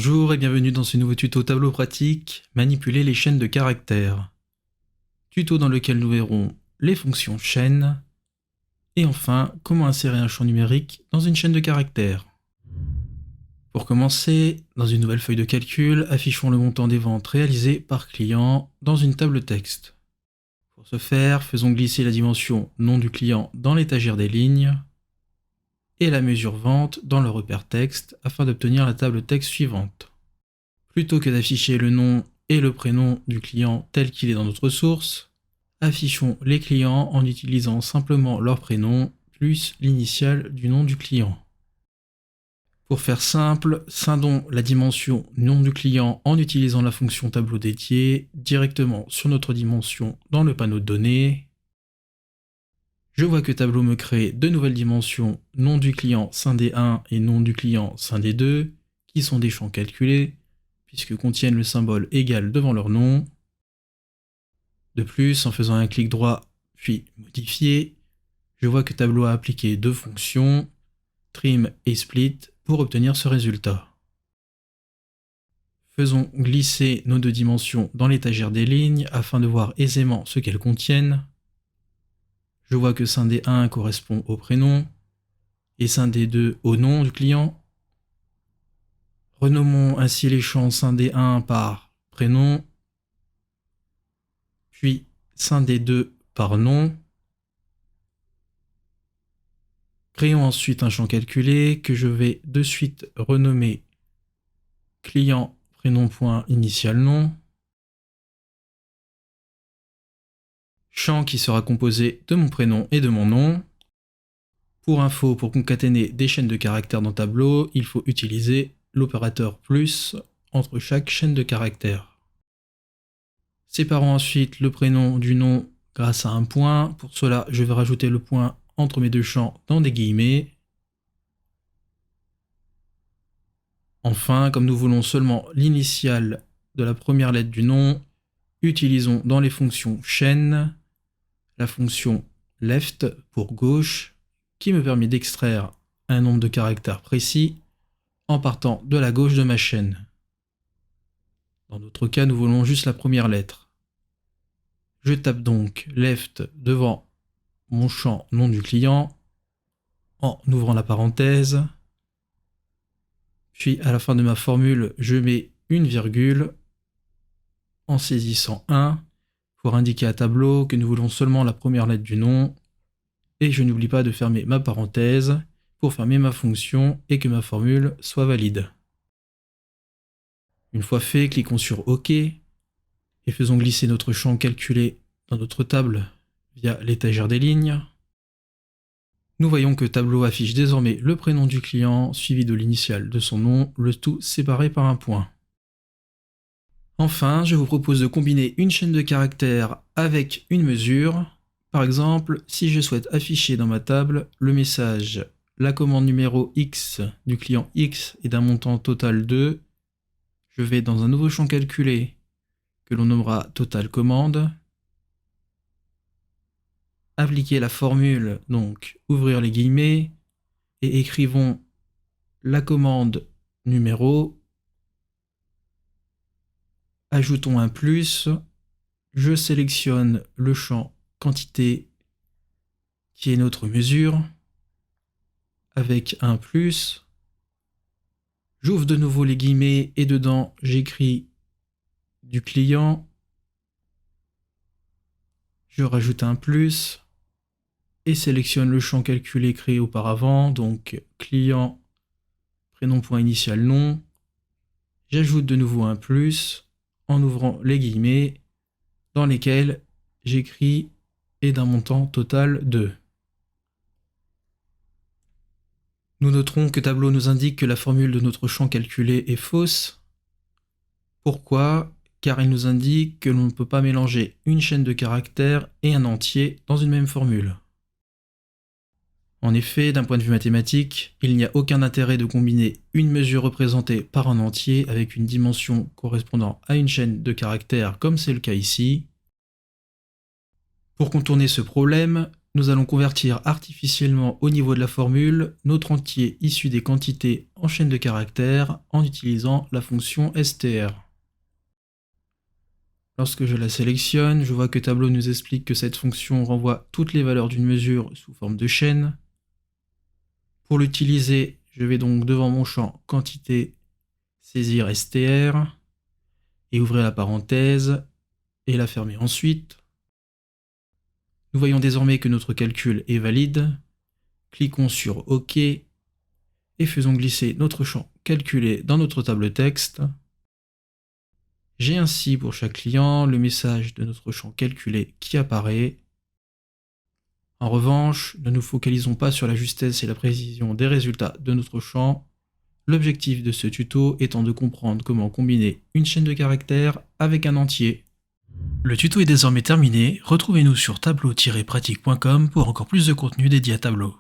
Bonjour et bienvenue dans ce nouveau tuto tableau pratique, manipuler les chaînes de caractères. Tuto dans lequel nous verrons les fonctions chaînes et enfin comment insérer un champ numérique dans une chaîne de caractères. Pour commencer, dans une nouvelle feuille de calcul, affichons le montant des ventes réalisées par client dans une table texte. Pour ce faire, faisons glisser la dimension nom du client dans l'étagère des lignes et la mesure vente dans le repère texte afin d'obtenir la table texte suivante. Plutôt que d'afficher le nom et le prénom du client tel qu'il est dans notre source, affichons les clients en utilisant simplement leur prénom plus l'initiale du nom du client. Pour faire simple, scindons la dimension nom du client en utilisant la fonction tableau dédié directement sur notre dimension dans le panneau de données. Je vois que Tableau me crée deux nouvelles dimensions, nom du client scindé 1 et nom du client scindé 2, qui sont des champs calculés, puisque contiennent le symbole égal devant leur nom. De plus, en faisant un clic droit puis modifier, je vois que Tableau a appliqué deux fonctions, trim et split, pour obtenir ce résultat. Faisons glisser nos deux dimensions dans l'étagère des lignes afin de voir aisément ce qu'elles contiennent. Je vois que scindé 1 correspond au prénom et scindé 2 au nom du client. Renommons ainsi les champs scindé 1 par prénom, puis scindé 2 par nom. Créons ensuite un champ calculé que je vais de suite renommer client prénom.initial-nom. Champ qui sera composé de mon prénom et de mon nom. Pour info, pour concaténer des chaînes de caractères dans Tableau, il faut utiliser l'opérateur plus entre chaque chaîne de caractères. Séparons ensuite le prénom du nom grâce à un point. Pour cela, je vais rajouter le point entre mes deux champs dans des guillemets. Enfin, comme nous voulons seulement l'initiale de la première lettre du nom, utilisons dans les fonctions chaîne la fonction left pour gauche qui me permet d'extraire un nombre de caractères précis en partant de la gauche de ma chaîne. Dans notre cas, nous voulons juste la première lettre. Je tape donc left devant mon champ nom du client en ouvrant la parenthèse. Puis à la fin de ma formule, je mets une virgule en saisissant 1 pour indiquer à Tableau que nous voulons seulement la première lettre du nom. Et je n'oublie pas de fermer ma parenthèse pour fermer ma fonction et que ma formule soit valide. Une fois fait, cliquons sur OK et faisons glisser notre champ calculé dans notre table via l'étagère des lignes. Nous voyons que Tableau affiche désormais le prénom du client suivi de l'initiale de son nom, le tout séparé par un point. Enfin, je vous propose de combiner une chaîne de caractères avec une mesure. Par exemple, si je souhaite afficher dans ma table le message « La commande numéro X du client X est d'un montant total de », je vais dans un nouveau champ calculé que l'on nommera « Total commande », appliquer la formule, donc ouvrir les guillemets, et écrivons la commande numéro, ajoutons un plus, je sélectionne le champ quantité qui est notre mesure, avec un plus, j'ouvre de nouveau les guillemets et dedans j'écris du client, je rajoute un plus, et sélectionne le champ calculé créé auparavant, donc client prénom.initial nom. J'ajoute de nouveau un plus en ouvrant les guillemets dans lesquels j'écris et d'un montant total de. Nous noterons que Tableau nous indique que la formule de notre champ calculé est fausse. Pourquoi ? Car il nous indique que l'on ne peut pas mélanger une chaîne de caractères et un entier dans une même formule. En effet, d'un point de vue mathématique, il n'y a aucun intérêt de combiner une mesure représentée par un entier avec une dimension correspondant à une chaîne de caractères comme c'est le cas ici. Pour contourner ce problème, nous allons convertir artificiellement au niveau de la formule notre entier issu des quantités en chaîne de caractères en utilisant la fonction str. Lorsque je la sélectionne, je vois que Tableau nous explique que cette fonction renvoie toutes les valeurs d'une mesure sous forme de chaîne. Pour l'utiliser, je vais donc devant mon champ quantité saisir str et ouvrir la parenthèse et la fermer ensuite. Nous voyons désormais que notre calcul est valide. Cliquons sur OK et faisons glisser notre champ calculé dans notre table texte. J'ai ainsi pour chaque client le message de notre champ calculé qui apparaît. En revanche, ne nous focalisons pas sur la justesse et la précision des résultats de notre champ. L'objectif de ce tuto étant de comprendre comment combiner une chaîne de caractères avec un entier. Le tuto est désormais terminé, retrouvez-nous sur tableau-pratique.com pour encore plus de contenu dédié à Tableau.